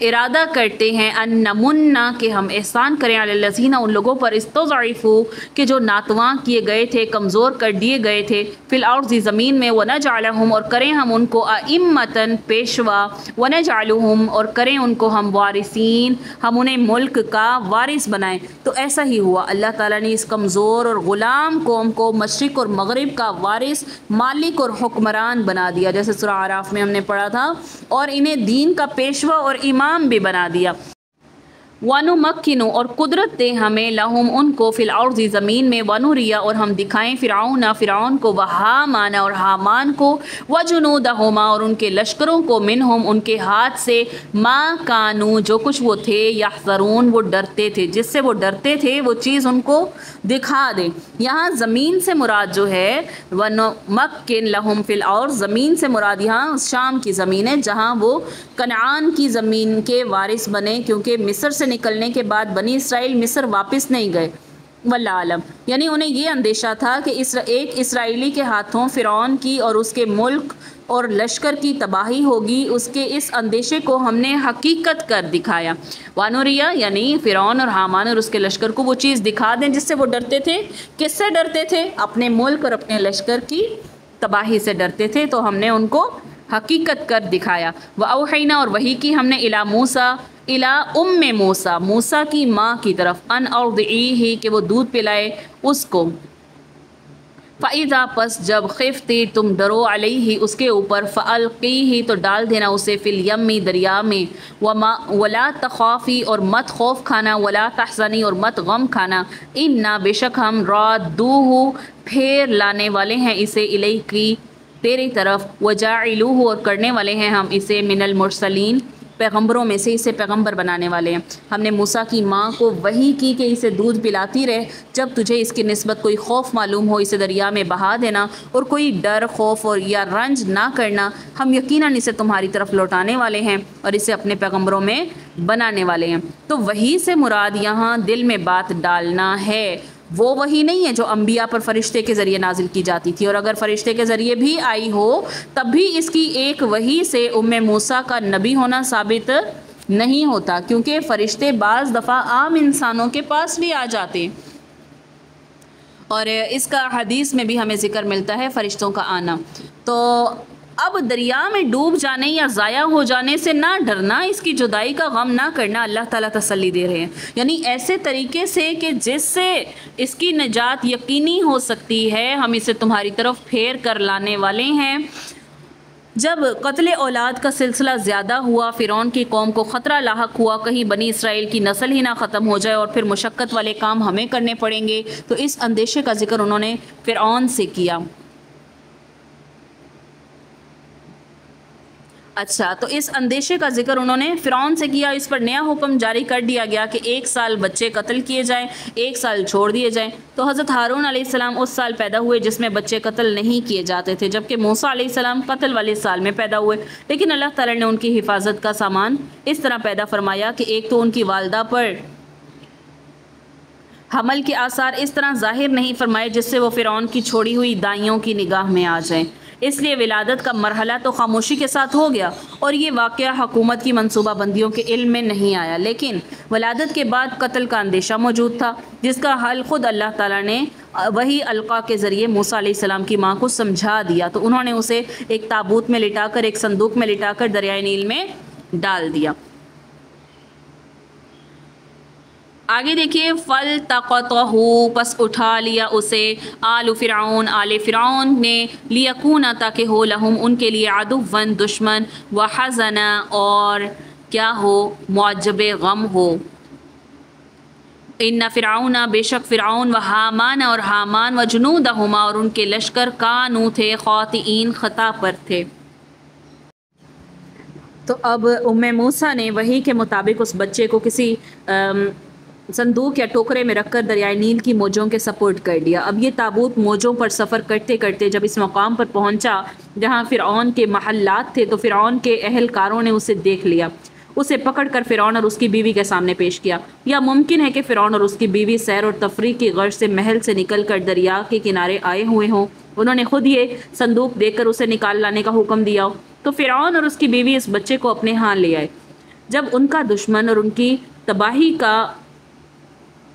ارادہ کرتے ہیں ان نمنا کہ ہم احسان کریں علی الذین ان لوگوں پر استضعفوا کہ جو ناتواں کیے گئے تھے، کمزور کر دیے گئے تھے، فی الارض زمین میں، ونجعلہم اور کریں ہم ان کو ائمۃ پیشوا، ونجعلہم اور کریں ان کو ہم وارثین، ہم انہیں ملک کا وارث بنائیں۔ تو ایسا ہی ہوا، اللہ تعالیٰ نے اس کمزور اور غلام قوم کو مشرق اور مغرب کا وارث، مالک اور حکمران بنا دیا، جیسے سورہ اعراف میں ہم نے پڑھا تھا، اور انہیں دین کا پیشوا اور امام بھی بنا دیا۔ وَنُمَكِّنُ اور قدرت دے ہمیں لہم ان کو فی الارض زمین میں، ونُرِیَ اور ہم دکھائیں فرعون کو، وہامان اور حامان کو، وجنودہما اور ان کے لشکروں کو، منہم ان کے ہاتھ سے، ما کانو جو کچھ وہ تھے، یحذرون وہ ڈرتے تھے، جس سے وہ ڈرتے تھے وہ چیز ان کو دکھا دیں۔ یہاں زمین سے مراد جو ہے وَنُمَكِّنْ لَهُمْ فِي الْأَرْضِ، زمین سے مراد یہاں شام کی زمین ہے جہاں وہ کنعان کی زمین کے وارث بنے، کیونکہ مصر سے نکلنے کے بعد بنی اسرائیل مصر واپس نہیں گئے، واللہ عالم۔ یعنی انہیں یہ اندیشہ تھا کہ ایک اسرائیلی کے ہاتھوں فرعون کی اور اس کے ملک اور لشکر کی تباہی ہوگی، اس کے اس اندیشے کو ہم نے حقیقت کر دکھایا۔ وانوریا یعنی فرعون اور حامان اور اس کے لشکر کو وہ چیز دکھا دیں جس سے وہ ڈرتے تھے۔ کس سے ڈرتے تھے؟ اپنے ملک اور اپنے لشکر کی تباہی سے ڈرتے تھے، تو ہم نے ان کو حقیقت کر دکھایا۔ وَأَوْحَيْنَا اور وحی کی ہم نے إِلَى مُوسَى إِلَى أُمِّ مُوسَى موسیٰ کی ماں کی طرف، أَنْ أَرْضِعِيهِ کہ وہ دودھ پلائے اس کو، فَإِذَا پس جب خِفْتِ تم ڈرو علیہ اس کے اوپر، فَأَلْقِيهِ تو ڈال دینا اسے، فِي الْيَمِّ دریا میں، وَلَا تَخَافِي اور مت خوف کھانا، وَلَا تَحْزَنِي اور مت غم کھانا، إِنَّا بے شک ہم رَادُّوهُ پھیر لانے والے ہیں اسے، الیکی تیری طرف، وَجَاعِلُوهُ اور کرنے والے ہیں ہم اسے، من المرسلین پیغمبروں میں سے، اسے پیغمبر بنانے والے ہیں۔ ہم نے موسیٰ کی ماں کو وحی کی کہ اسے دودھ پلاتی رہے، جب تجھے اس کی نسبت کوئی خوف معلوم ہو اسے دریا میں بہا دینا، اور کوئی ڈر، خوف اور یا رنج نہ کرنا، ہم یقیناً اسے تمہاری طرف لوٹانے والے ہیں اور اسے اپنے پیغمبروں میں بنانے والے ہیں۔ تو وحی سے مراد یہاں دل میں بات ڈالنا ہے، وہ وحی نہیں ہے جو انبیاء پر فرشتے کے ذریعے نازل کی جاتی تھی، اور اگر فرشتے کے ذریعے بھی آئی ہو تب بھی اس کی ایک وحی سے موسیٰ کا نبی ہونا ثابت نہیں ہوتا، کیونکہ فرشتے بعض دفعہ عام انسانوں کے پاس بھی آ جاتے، اور اس کا حدیث میں بھی ہمیں ذکر ملتا ہے فرشتوں کا آنا۔ تو اب دریا میں ڈوب جانے یا ضائع ہو جانے سے نہ ڈرنا، اس کی جدائی کا غم نہ کرنا، اللہ تعالیٰ تسلی دے رہے ہیں، یعنی ایسے طریقے سے کہ جس سے اس کی نجات یقینی ہو سکتی ہے، ہم اسے تمہاری طرف پھیر کر لانے والے ہیں۔ جب قتل اولاد کا سلسلہ زیادہ ہوا، فرعون کی قوم کو خطرہ لاحق ہوا کہیں بنی اسرائیل کی نسل ہی نہ ختم ہو جائے اور پھر مشقت والے کام ہمیں کرنے پڑیں گے، تو اس اندیشے کا ذکر انہوں نے فرعون سے کیا۔ اچھا، تو اس اندیشے کا ذکر انہوں نے فرعون سے کیا، اس پر نیا حکم جاری کر دیا گیا کہ 1 سال بچے قتل کیے جائیں، 1 سال چھوڑ دیے جائیں۔ تو حضرت ہارون علیہ السلام اس سال پیدا ہوئے جس میں بچے قتل نہیں کیے جاتے تھے، جبکہ موسیٰ علیہ السلام قتل والے سال میں پیدا ہوئے، لیکن اللہ تعالیٰ نے ان کی حفاظت کا سامان اس طرح پیدا فرمایا کہ ایک تو ان کی والدہ پر حمل کے آثار اس طرح ظاہر نہیں فرمائے جس سے وہ فرعون کی چھوڑی ہوئی دائیوں کی نگاہ میں آ جائیں، اس لیے ولادت کا مرحلہ تو خاموشی کے ساتھ ہو گیا، اور یہ واقعہ حکومت کی منصوبہ بندیوں کے علم میں نہیں آیا، لیکن ولادت کے بعد قتل کا اندیشہ موجود تھا، جس کا حل خود اللہ تعالیٰ نے وہی القا کے ذریعے موسیٰ علیہ السلام کی ماں کو سمجھا دیا، تو انہوں نے اسے ایک تابوت میں لٹا کر، ایک صندوق میں لٹا کر دریائے نیل میں ڈال دیا۔ آگے دیکھیے، فَالْتَقَطَهُ پس اٹھا لیا اسے، آل فرعون نے، لِيَكُونَ تاکہ ہو لہم ان کے لیے، عَدُوًّا دشمن، وَحَزَنًا اور کیا ہو، معجب غم ہو۔ ان فرعون بے شک فرعون، وحامان اور حامان، وجنودہما اور ان کے لشکر، کانو تھے، خاطئین خطا پر تھے۔ تو اب موسیٰ نے وحی کے مطابق اس بچے کو کسی صندوق یا ٹوکرے میں رکھ کر دریائے نیل کی موجوں کے سپورٹ کر دیا۔ اب یہ تابوت موجوں پر سفر کرتے کرتے جب اس مقام پر پہنچا جہاں فرعون کے محلات تھے، تو فرعون کے اہلکاروں نے اسے دیکھ لیا، اسے پکڑ کر فرعون اور اس کی بیوی کے سامنے پیش کیا۔ یا ممکن ہے کہ فرعون اور اس کی بیوی سیر اور تفریح کی غرض سے محل سے نکل کر دریا کے کنارے آئے ہوئے ہوں، انہوں نے خود یہ صندوق دیکھ کر اسے نکال لانے کا حکم دیا۔ تو فرعون اور اس کی بیوی اس بچے کو اپنے ہاں لے آئے۔ جب ان کا دشمن اور ان کی تباہی کا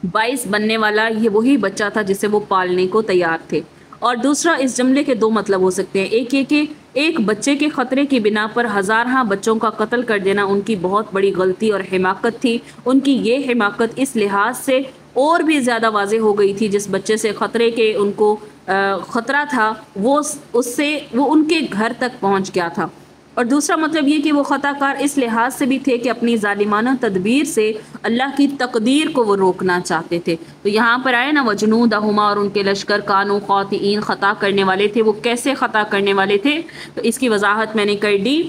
باعث بننے والا یہ وہی بچہ تھا جسے وہ پالنے کو تیار تھے۔ اور دوسرا، اس جملے کے دو مطلب ہو سکتے ہیں، ایک یہ کہ ایک بچے کے خطرے کی بنا پر ہزارہا بچوں کا قتل کر دینا ان کی بہت بڑی غلطی اور حماقت تھی۔ ان کی یہ حماقت اس لحاظ سے اور بھی زیادہ واضح ہو گئی تھی، جس بچے سے خطرے کے ان کو خطرہ تھا وہ ان کے گھر تک پہنچ گیا تھا۔ اور دوسرا مطلب یہ کہ وہ خطا کار اس لحاظ سے بھی تھے کہ اپنی ظالمانہ تدبیر سے اللہ کی تقدیر کو وہ روکنا چاہتے تھے۔ تو یہاں پر آئے نا وجنودہما، اور ان کے لشکر کانوا خاطئین، خطا کرنے والے تھے۔ وہ کیسے خطا کرنے والے تھے؟ تو اس کی وضاحت میں نے کر دی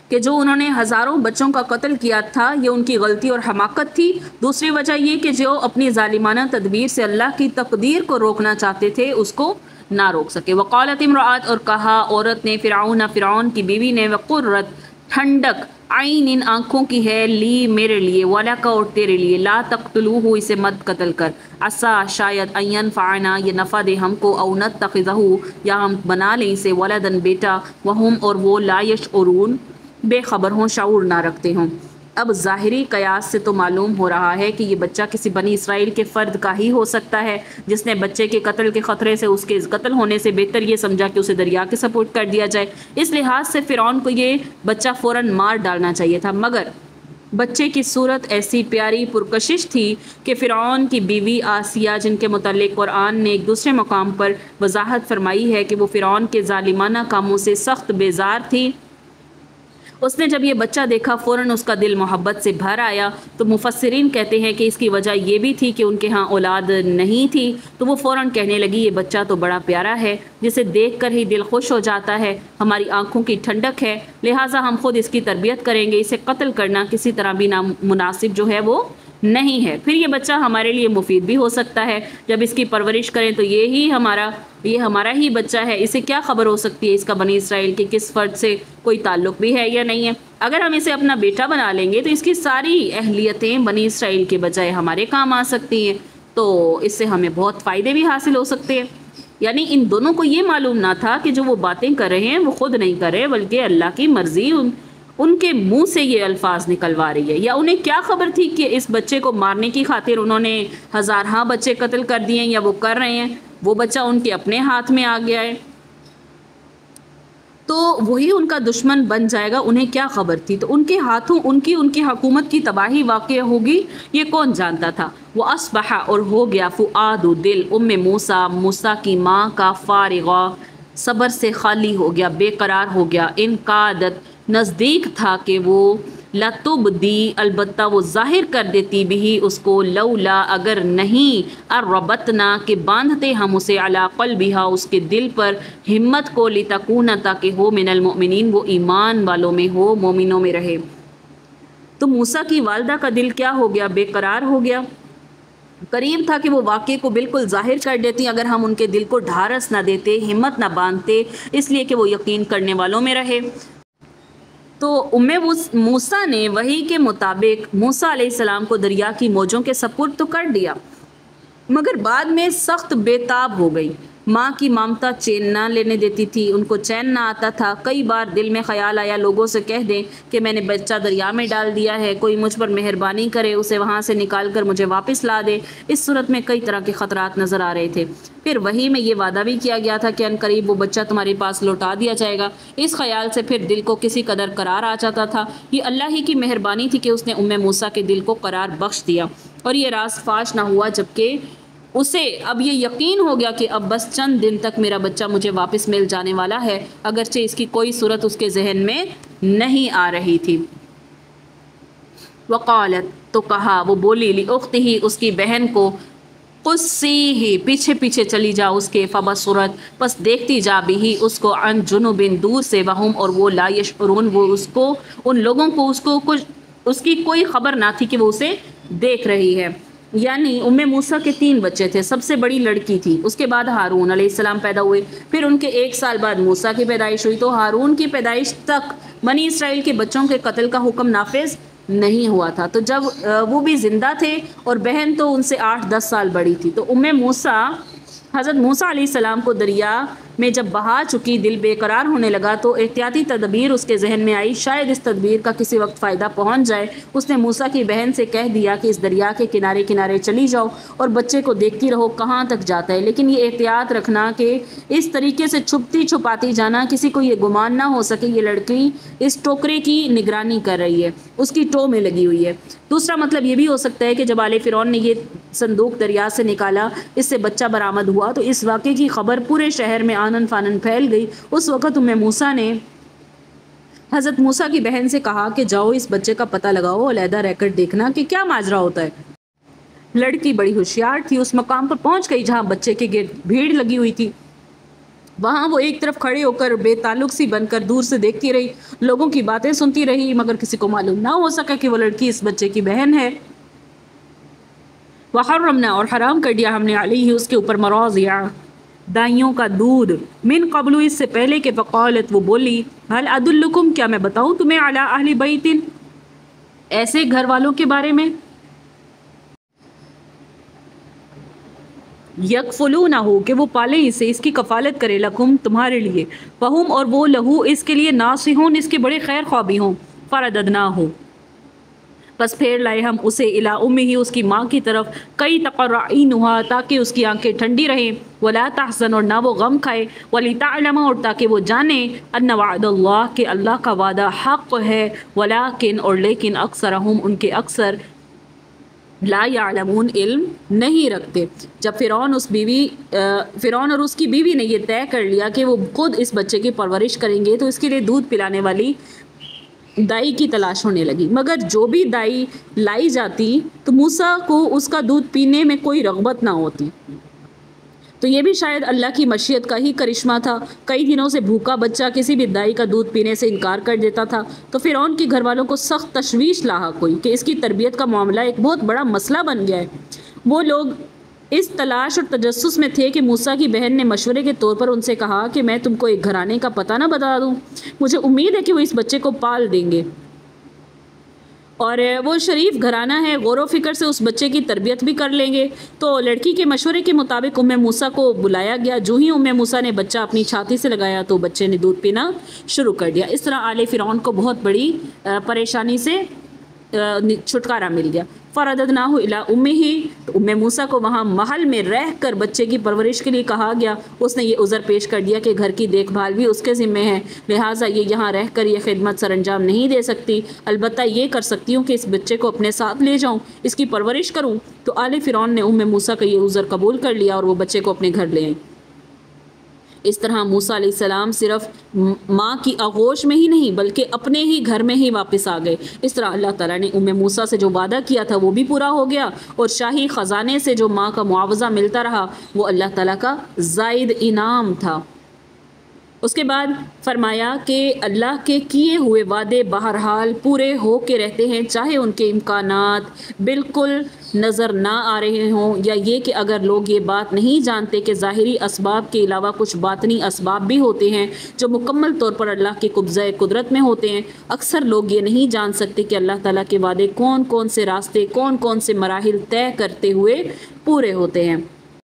کہ جو انہوں نے ہزاروں بچوں کا قتل کیا تھا یہ ان کی غلطی اور حماقت تھی۔ دوسری وجہ یہ کہ جو اپنی ظالمانہ تدبیر سے اللہ کی تقدیر کو روکنا چاہتے تھے اس کو نہ روک سکے۔ وقالت امرأت، اور کہا عورت نے، فرعون کی بیوی نے، وقرت، ٹھنڈک، عین، ان آنکھوں کی ہے، لی، میرے لیے، ولک، اور تیرے لیے، لا تقتلوہ، اسے مت قتل کر، عسیٰ، شاید، ان ینفعنا، یہ نفع دے ہم کو، او نتخذہ، یا ہم بنا لیں اسے، ولدن، بیٹا، وہم، اور وہ، لا یشعرون، بے خبر ہوں، شعور نہ رکھتے ہوں۔ اب ظاہری قیاس سے تو معلوم ہو رہا ہے کہ یہ بچہ کسی بنی اسرائیل کے فرد کا ہی ہو سکتا ہے، جس نے بچے کے قتل کے خطرے سے اس کے قتل ہونے سے بہتر یہ سمجھا کہ اسے دریا کے سپرد کر دیا جائے۔ اس لحاظ سے فرعون کو یہ بچہ فوراً مار ڈالنا چاہیے تھا، مگر بچے کی صورت ایسی پیاری پرکشش تھی کہ فرعون کی بیوی آسیہ، جن کے متعلق قرآن نے ایک دوسرے مقام پر وضاحت فرمائی ہے کہ وہ فرعون کے ظالمانہ کاموں سے سخت بیزار تھی، اس نے جب یہ بچہ دیکھا فوراً اس کا دل محبت سے بھر آیا۔ تو مفسرین کہتے ہیں کہ اس کی وجہ یہ بھی تھی کہ ان کے ہاں اولاد نہیں تھی، تو وہ فوراً کہنے لگی یہ بچہ تو بڑا پیارا ہے، جسے دیکھ کر ہی دل خوش ہو جاتا ہے، ہماری آنکھوں کی ٹھنڈک ہے، لہٰذا ہم خود اس کی تربیت کریں گے، اسے قتل کرنا کسی طرح بھی نامناسب جو ہے وہ نہیں ہے، پھر یہ بچہ ہمارے لیے مفید بھی ہو سکتا ہے، جب اس کی پرورش کریں تو یہ ہمارا ہی بچہ ہے، اسے کیا خبر ہو سکتی ہے اس کا بنی اسرائیل کے کس فرد سے کوئی تعلق بھی ہے یا نہیں ہے۔ اگر ہم اسے اپنا بیٹا بنا لیں گے تو اس کی ساری اہلیتیں بنی اسرائیل کے بجائے ہمارے کام آ سکتی ہیں، تو اس سے ہمیں بہت فائدے بھی حاصل ہو سکتے ہیں۔ یعنی ان دونوں کو یہ معلوم نہ تھا کہ جو وہ باتیں کر رہے ہیں وہ خود نہیں کر رہے، بلکہ اللہ کی مرضی ان کے منہ سے یہ الفاظ نکلوا رہی ہے۔ یا انہیں کیا خبر تھی کہ اس بچے کو مارنے کی خاطر انہوں نے ہزارہا بچے قتل کر دیے ہیں یا وہ کر رہے ہیں، وہ بچہ ان کے اپنے ہاتھ میں آ گیا ہے تو وہی ان کا دشمن بن جائے گا، انہیں کیا خبر تھی؟ تو ان کے ہاتھوں ان کی حکومت کی تباہی واقع ہوگی، یہ کون جانتا تھا؟ وہ اصبح، اور ہو گیا، فؤاد، دل، موسیٰ کی ماں کا، فارغا، صبر سے خالی ہو گیا، بے قرار ہو گیا، انقادت، نزدیک تھا کہ وہ، لتبدی، البتہ وہ ظاہر کر دیتی بھی اس کو، لولا، اگر نہیں، الربطنا، کہ باندھتے ہم اسے، علی قلبہا، اس کے دل پر، ہمت کو، لتکون، تاکہ ہو، من المؤمنین، وہ ایمان والوں میں ہو، مومنوں میں رہے۔ تو موسیٰ کی والدہ کا دل کیا ہو گیا؟ بے قرار ہو گیا، قریب تھا کہ وہ واقعے کو بالکل ظاہر کر دیتی اگر ہم ان کے دل کو ڈھارس نہ دیتے، ہمت نہ باندھتے، اس لیے کہ وہ یقین کرنے والوں میں رہے۔ تو موسیٰ نے وحی کے مطابق موسیٰ علیہ السلام کو دریا کی موجوں کے سپرد تو کر دیا، مگر بعد میں سخت بے تاب ہو گئی۔ ماں کی ممتا چین نہ لینے دیتی تھی، ان کو چین نہ آتا تھا۔ کئی بار دل میں خیال آیا لوگوں سے کہہ دیں کہ میں نے بچہ دریا میں ڈال دیا ہے، کوئی مجھ پر مہربانی کرے، اسے وہاں سے نکال کر مجھے واپس لا دے۔ اس صورت میں کئی طرح کے خطرات نظر آ رہے تھے۔ پھر وحی میں یہ وعدہ بھی کیا گیا تھا کہ ان قریب وہ بچہ تمہارے پاس لوٹا دیا جائے گا۔ اس خیال سے پھر دل کو کسی قدر قرار آ جاتا تھا۔ یہ اللہ ہی کی مہربانی تھی کہ اس نے موسیٰ کے دل کو قرار بخش دیا اور یہ راز فاش نہ ہوا، جبکہ اسے اب یہ یقین ہو گیا کہ اب بس چند دن تک میرا بچہ مجھے واپس مل جانے والا ہے، اگرچہ اس کی کوئی صورت اس کے ذہن میں نہیں آ رہی تھی۔ وقالت، تو کہا، وہ بولی، لأختہ، اس کی بہن کو، قصیہ، پیچھے پیچھے چلی جا اس کے، فبصرت، پس دیکھتی جا بھی اس کو، عن جنب، دور سے، وہم، اور وہ، لا یشعرون، وہ اس کو، ان لوگوں کو اس کی کوئی خبر نہ تھی کہ وہ اسے دیکھ رہی ہے۔ یعنی موسیٰ کے 3 بچے تھے، سب سے بڑی لڑکی تھی، اس کے بعد ہارون علیہ السلام پیدا ہوئے، پھر ان کے 1 سال بعد موسیٰ کی پیدائش ہوئی۔ تو ہارون کی پیدائش تک بنی اسرائیل کے بچوں کے قتل کا حکم نافذ نہیں ہوا تھا، تو جب وہ بھی زندہ تھے اور بہن تو ان سے 8-10 سال بڑی تھی، تو حضرت موسیٰ علیہ السلام کو دریا میں جب بہا چکی دل بے قرار ہونے لگا تو احتیاطی تدبیر اس کے ذہن میں آئی، شاید اس تدبیر کا کسی وقت فائدہ پہنچ جائے۔ اس نے موسیٰ کی بہن سے کہہ دیا کہ اس دریا کے کنارے کنارے چلی جاؤ اور بچے کو دیکھتی رہو کہاں تک جاتا ہے، لیکن یہ احتیاط رکھنا کہ اس طریقے سے چھپتی چھپاتی جانا کسی کو یہ گمان نہ ہو سکے یہ لڑکی اس ٹوکرے کی نگرانی کر رہی ہے، اس کی ٹو میں لگی ہوئی ہے۔ دوسرا مطلب یہ بھی ہو سکتا ہے کہ جب آل فرعون نے یہ صندوق دریا سے نکالا، اس سے بچہ برآمد ہوا تو اس واقعے کی خبر پورے شہر میں آنن فانن پھیل گئی۔ اس وقت موسیٰ نے حضرت موسیٰ کی بہن سے کہا کہ جاؤ اس بچے کا پتہ لگاؤ، علیحدہ رہ کر دیکھنا کہ کیا ماجرا ہوتا ہے۔ لڑکی بڑی ہوشیار تھی، اس مقام پر پہنچ گئی جہاں بچے کے گرد بھیڑ لگی ہوئی تھی۔ وہاں وہ ایک طرف کھڑے ہو کر بے تعلق سی بن کر دور سے دیکھتی رہی، لوگوں کی باتیں سنتی رہی، مگر کسی کو معلوم نہ ہو سکا کہ وہ لڑکی اس بچے کی بہن ہے۔ وحرمنا اور حرام کر دیا ہم نے علیہ اس کے اوپر مراضع دائیوں کا دودھ، من قبل اس سے پہلے کہ فقالت وہ بولی، هل ادلکم کیا میں بتاؤں تمہیں علی اہل بیت ایسے گھر والوں کے بارے میں، یکفلونہ کہ وہ پالیں اسے، اس کی کفالت کرے، لکم تمہارے لیے، فہم اور وہ لہو اس کے لیے، ناصحون اس کے بڑے خیر خواہ ہوں، فرددناہ بس پھیر لائے ہم اسے الی امہ اس کی ماں کی طرف، کئی تقر عینہا تاکہ اس کی آنکھیں ٹھنڈی رہیں، ولا تحزن اور نہ وہ غم کھائے، ولتعلم اور تاکہ وہ جانے، ان وعد اللہ کہ اللہ کا وعدہ حق ہے، ولیکن اور لیکن اکثرہم ان کے اکثر لا یعلمون علم نہیں رکھتے۔ جب فرعون اور اس کی بیوی نے یہ طے کر لیا کہ وہ خود اس بچے کی پرورش کریں گے تو اس کے لیے دودھ پلانے والی دائی کی تلاش ہونے لگی، مگر جو بھی دائی لائی جاتی تو موسیٰ کو اس کا دودھ پینے میں کوئی رغبت نہ ہوتی۔ تو یہ بھی شاید اللہ کی مشیت کا ہی کرشمہ تھا، کئی دنوں سے بھوکا بچہ کسی بھی دائی کا دودھ پینے سے انکار کر دیتا تھا۔ تو فرعون کے گھر والوں کو سخت تشویش لاحق ہوئی کہ اس کی تربیت کا معاملہ ایک بہت بڑا مسئلہ بن گیا ہے۔ وہ لوگ اس تلاش اور تجسس میں تھے کہ موسیٰ کی بہن نے مشورے کے طور پر ان سے کہا کہ میں تم کو ایک گھرانے کا پتہ نہ بتا دوں، مجھے امید ہے کہ وہ اس بچے کو پال دیں گے اور وہ شریف گھرانہ ہے، غور و فکر سے اس بچے کی تربیت بھی کر لیں گے۔ تو لڑکی کے مشورے کے مطابق موسیٰ کو بلایا گیا۔ جو ہی موسیٰ نے بچہ اپنی چھاتی سے لگایا تو بچے نے دودھ پینا شروع کر دیا۔ اس طرح آل فرعون کو بہت بڑی پریشانی سے چھٹکارا مل گیا۔ فرددناہ الی امہ تو موسیٰ کو وہاں محل میں رہ کر بچے کی پرورش کے لیے کہا گیا۔ اس نے یہ عذر پیش کر دیا کہ گھر کی دیکھ بھال بھی اس کے ذمہ ہے، لہٰذا یہ یہاں رہ کر یہ خدمت سر انجام نہیں دے سکتی، البتہ یہ کر سکتی ہوں کہ اس بچے کو اپنے ساتھ لے جاؤں، اس کی پرورش کروں۔ تو آل فرعون نے موسیٰ کا یہ عذر قبول کر لیا اور وہ بچے کو اپنے گھر لے آئیں۔ اس طرح موسیٰ علیہ السلام صرف ماں کی آغوش میں ہی نہیں بلکہ اپنے ہی گھر میں ہی واپس آ گئے۔ اس طرح اللہ تعالیٰ نے موسیٰ سے جو وعدہ کیا تھا وہ بھی پورا ہو گیا، اور شاہی خزانے سے جو ماں کا معاوضہ ملتا رہا وہ اللہ تعالیٰ کا زائد انعام تھا۔ اس کے بعد فرمایا کہ اللہ کے کیے ہوئے وعدے بہرحال پورے ہو کے رہتے ہیں، چاہے ان کے امکانات بالکل نظر نہ آ رہے ہوں، یا یہ کہ اگر لوگ یہ بات نہیں جانتے کہ ظاہری اسباب کے علاوہ کچھ باطنی اسباب بھی ہوتے ہیں جو مکمل طور پر اللہ کے قبضہ قدرت میں ہوتے ہیں۔ اکثر لوگ یہ نہیں جان سکتے کہ اللہ تعالیٰ کے وعدے کون کون سے راستے، کون کون سے مراحل طے کرتے ہوئے پورے ہوتے ہیں۔